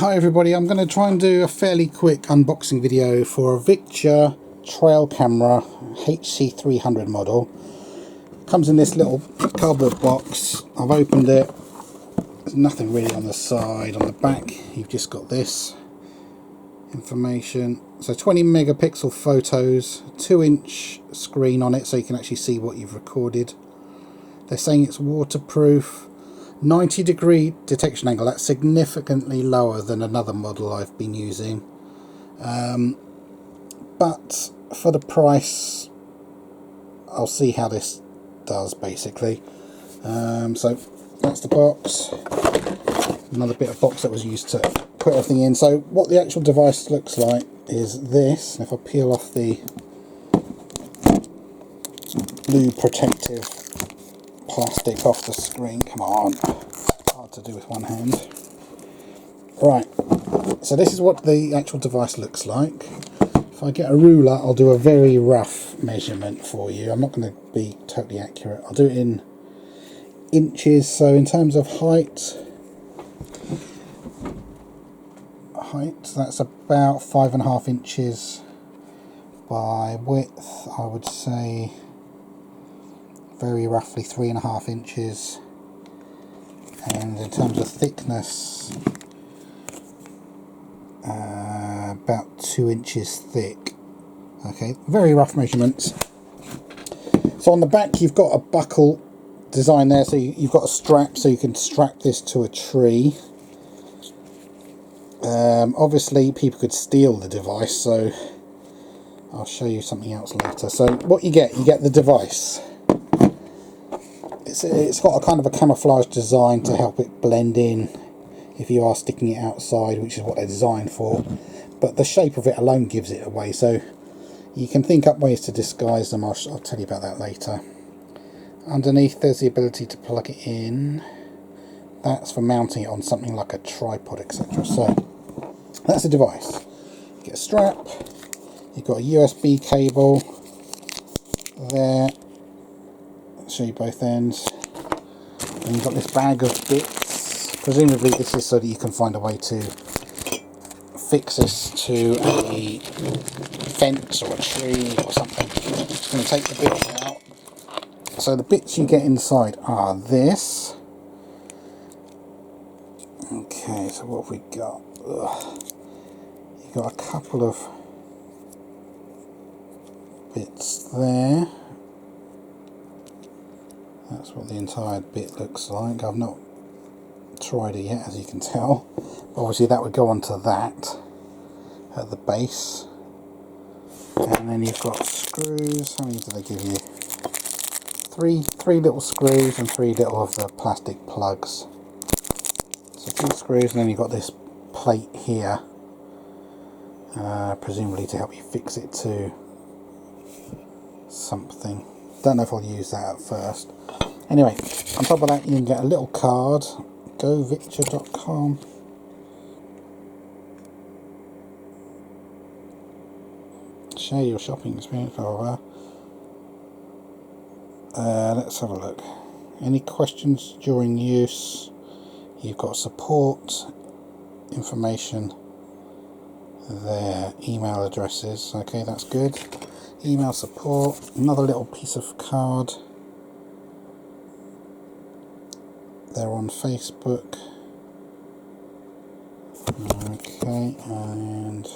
Hi everybody, I'm going to try and do a fairly quick unboxing video for a Victure trail camera HC300 model. Comes in this little cardboard box. I've opened it. There's nothing really on the side. On the back you've just got this information. So 20 megapixel photos, 2-inch screen on it so you can actually see what you've recorded. They're saying it's waterproof. 90-degree detection angle, that's significantly lower than another model I've been using, but for the price I'll see how this does basically. So that's the box, another bit of box that was used to put everything in. So what the actual device looks like is this. If I peel off the blue protective plastic off the screen, come on, hard to do with one hand. Right, so this is what the actual device looks like. If I get a ruler I'll do a very rough measurement for you. I'm not going to be totally accurate. I'll do it in inches. So in terms of height, that's about 5.5 inches. By width I would say very roughly 3.5 inches, and in terms of thickness about 2 inches thick. Okay, very rough measurements. So on the back you've got a buckle design there, so you've got a strap so you can strap this to a tree. Obviously people could steal the device, so I'll show you something else later. So what you get the device. It's got a kind of a camouflage design to help it blend in if you are sticking it outside, which is what they're designed for, but the shape of it alone gives it away, so you can think up ways to disguise them. I'll tell you about that later. Underneath there's the ability to plug it in. That's for mounting it on something like a tripod, etc. So that's the device. You get a strap, you've got a USB cable there. Show you both ends, and you've got this bag of bits. Presumably this is so that you can find a way to fix this to a fence or a tree or something. I'm just going to take the bits out. So the bits you get inside are this. Okay, so what have we got? You've got a couple of bits there. That's what the entire bit looks like. I've not tried it yet, as you can tell. Obviously that would go onto that at the base. And then you've got screws. How many do they give you? Three little screws and 3 little of the plastic plugs. So 2 screws, and then you've got this plate here, presumably to help you fix it to something. Don't know if I'll use that at first. Anyway, on top of that you can get a little card, govicture.com. Share your shopping experience, blah blah blah. Let's have a look. Any questions during use? You've got support information there, email addresses. Okay, that's good. Email support, another little piece of card. They're on Facebook. Okay, and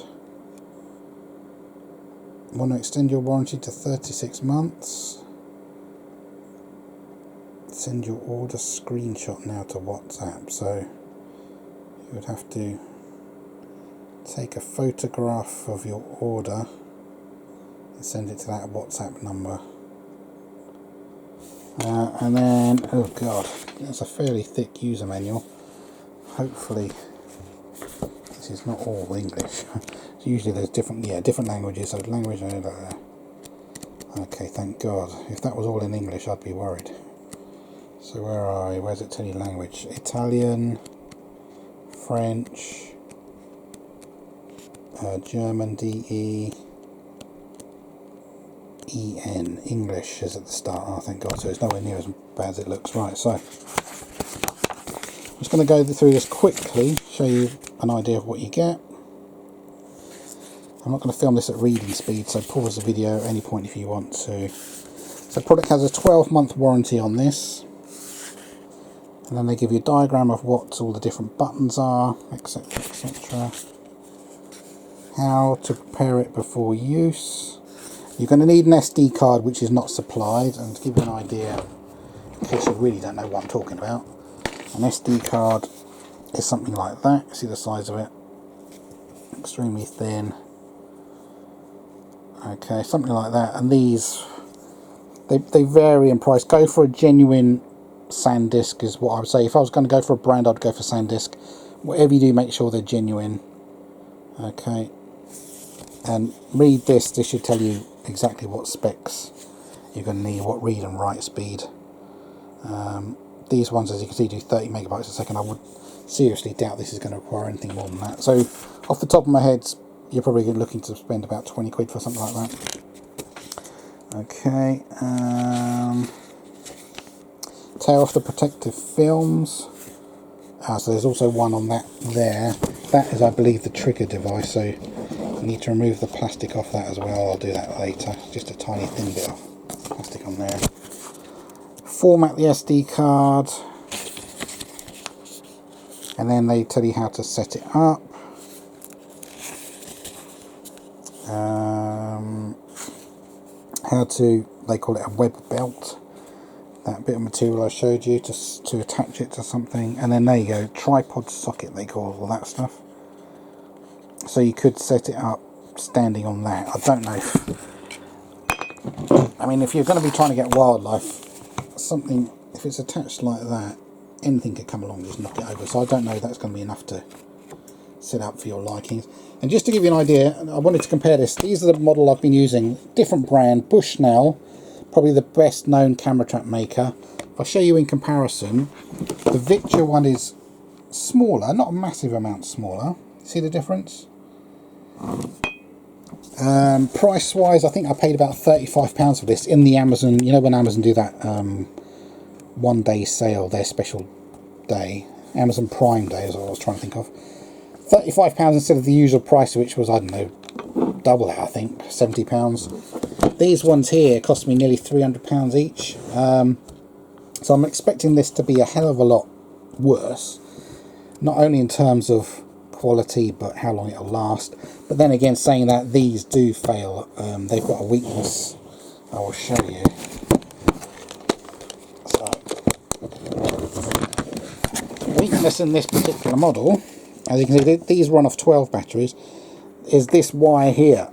want to extend your warranty to 36 months. Send your order screenshot now to WhatsApp. So you would have to take a photograph of your order and send it to that WhatsApp number. And then, oh god, that's a fairly thick user manual. Hopefully this is not all English. Usually there's different languages, so language, okay, thank god. If that was all in English I'd be worried. So where are we? Where's it tell you language? Italian, French, German, DE, EN, English is at the start. Oh, thank God. So it's nowhere near as bad as it looks. Right, so I'm just going to go through this quickly, show you an idea of what you get. I'm not going to film this at reading speed, so pause the video at any point if you want to. So the product has a 12-month warranty on this. And then they give you a diagram of what all the different buttons are, etc, etc. How to prepare it before use. You're going to need an SD card which is not supplied, and to give you an idea, in case you really don't know what I'm talking about, an SD card is something like that. See the size of it? Extremely thin. Okay, something like that. And these, they vary in price. Go for a genuine Sandisk is what I would say. If I was going to go for a brand, I'd go for Sandisk. Whatever you do, make sure they're genuine. Okay. And read this. This should tell you exactly what specs you're going to need, what read and write speed. These ones, as you can see, do 30 megabytes a second. I would seriously doubt this is going to require anything more than that. So, off the top of my head, you're probably looking to spend about 20 quid for something like that. Okay. Tear off the protective films. So there's also one on that there. That is, I believe, the trigger device. So you need to remove the plastic off that as well. I'll do that later. Just a tiny thin bit of plastic on there. Format the SD card, and then they tell you how to set it up. How to, they call it a web belt. That bit of material I showed you to attach it to something, and then there you go, tripod socket they call all that stuff. So you could set it up standing on that. I don't know if, I mean, if you're going to be trying to get wildlife, something, if it's attached like that, anything could come along and just knock it over. So I don't know if that's going to be enough to set up for your likings. And just to give you an idea, I wanted to compare this. These are the model I've been using, different brand, Bushnell, probably the best known camera trap maker. If I show you in comparison, the Victure one is smaller, not a massive amount smaller. See the difference? Price wise, I think I paid about £35 for this in the Amazon, you know when Amazon do that 1 day sale, their special day, Amazon Prime Day is what I was trying to think of. £35 instead of the usual price, which was, I don't know, double that, I think, £70. These ones here cost me nearly £300 each. So I'm expecting this to be a hell of a lot worse, not only in terms of quality but how long it'll last. But then again, saying that, these do fail. They've got a weakness. I will show you. So, weakness in this particular model, as you can see, these run off 12 batteries, is this wire here.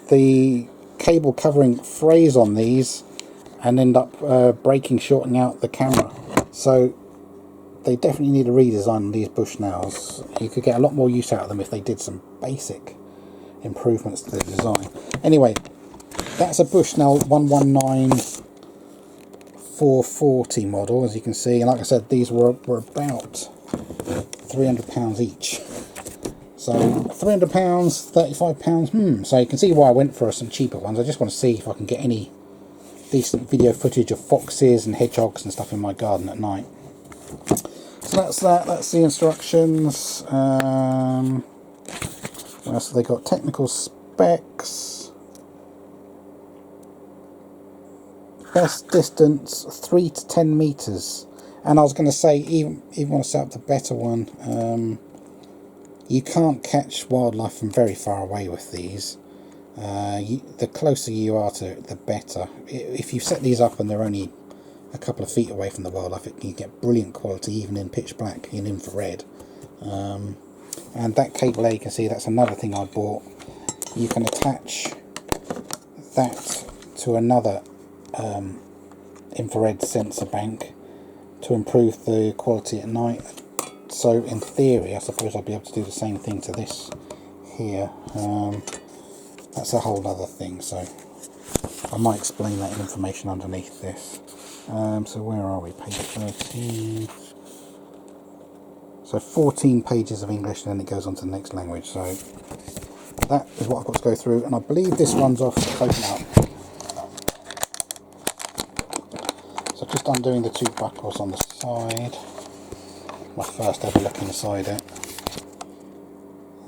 The cable covering frays on these and end up breaking, shorting out the camera. So they definitely need a redesign on these Bushnells. You could get a lot more use out of them if they did some basic improvements to the design. Anyway, that's a Bushnell 119440 model, as you can see. And like I said, these were about £300 each. So £300, £35. So you can see why I went for some cheaper ones. I just want to see if I can get any decent video footage of foxes and hedgehogs and stuff in my garden at night. So that's that. That's the instructions. What else have they got? Technical specs. Best distance 3 to 10 meters. And I was going to say, even want to set up the better one. You can't catch wildlife from very far away with these. The closer you are to it, the better. If you set these up and they're only a couple of feet away from the wildlife, you get brilliant quality even in pitch black, in infrared. And that cable there, you can see, that's another thing I bought. You can attach that to another infrared sensor bank to improve the quality at night. So in theory, I suppose I'll be able to do the same thing to this here. That's a whole other thing, so I might explain that information underneath this. So where are we? Page 13. So 14 pages of English, and then it goes on to the next language. So that is what I've got to go through, and I believe this runs off. Open up. So just just undoing the two buckles on the side. My first ever look inside it.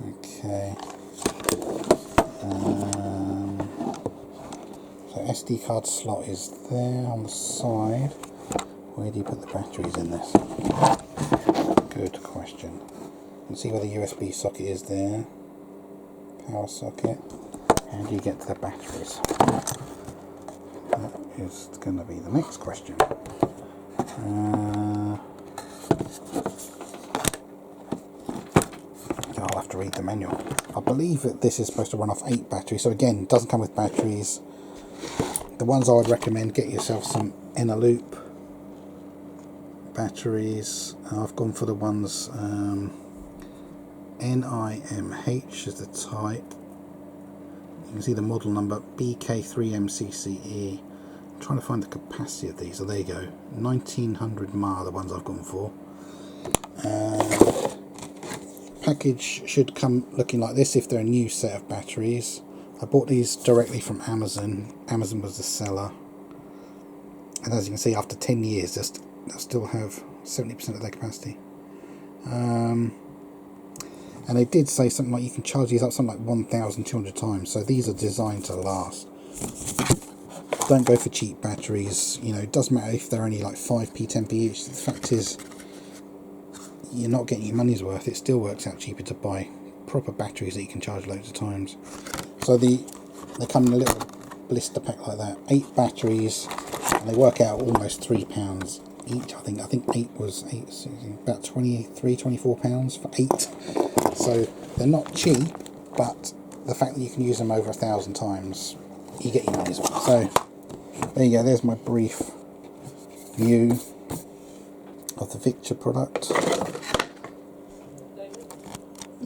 Okay. So SD card slot is there on the side. Where do you put the batteries in this? Good question. You can see where the USB socket is there. Power socket. How do you get to the batteries? That is going to be the next question. I'll have to read the manual. I believe that this is supposed to run off 8 batteries, so again, it doesn't come with batteries. The ones I would recommend, get yourself some inner loop batteries. I've gone for the ones NIMH is the type. You can see the model number BK3MCCE. I'm trying to find the capacity of these. So there you go, 1900 mAh, the ones I've gone for. Package should come looking like this if they're a new set of batteries. I bought these directly from Amazon. Amazon was the seller, and as you can see, after 10 years they'll still have 70% of their capacity. And they did say something like you can charge these up something like 1,200 times, so these are designed to last. Don't go for cheap batteries. You know, it doesn't matter if they're only like 5p, 10p each. The fact is, you're not getting your money's worth. It still works out cheaper to buy proper batteries that you can charge loads of times. So they come in a little blister pack like that, 8 batteries, and they work out almost £3 each. I think 8 was about 23-24 pounds for 8. So they're not cheap, but the fact that you can use them over 1,000 times, you get your money's worth. So there you go. There's my brief view of the Victure product.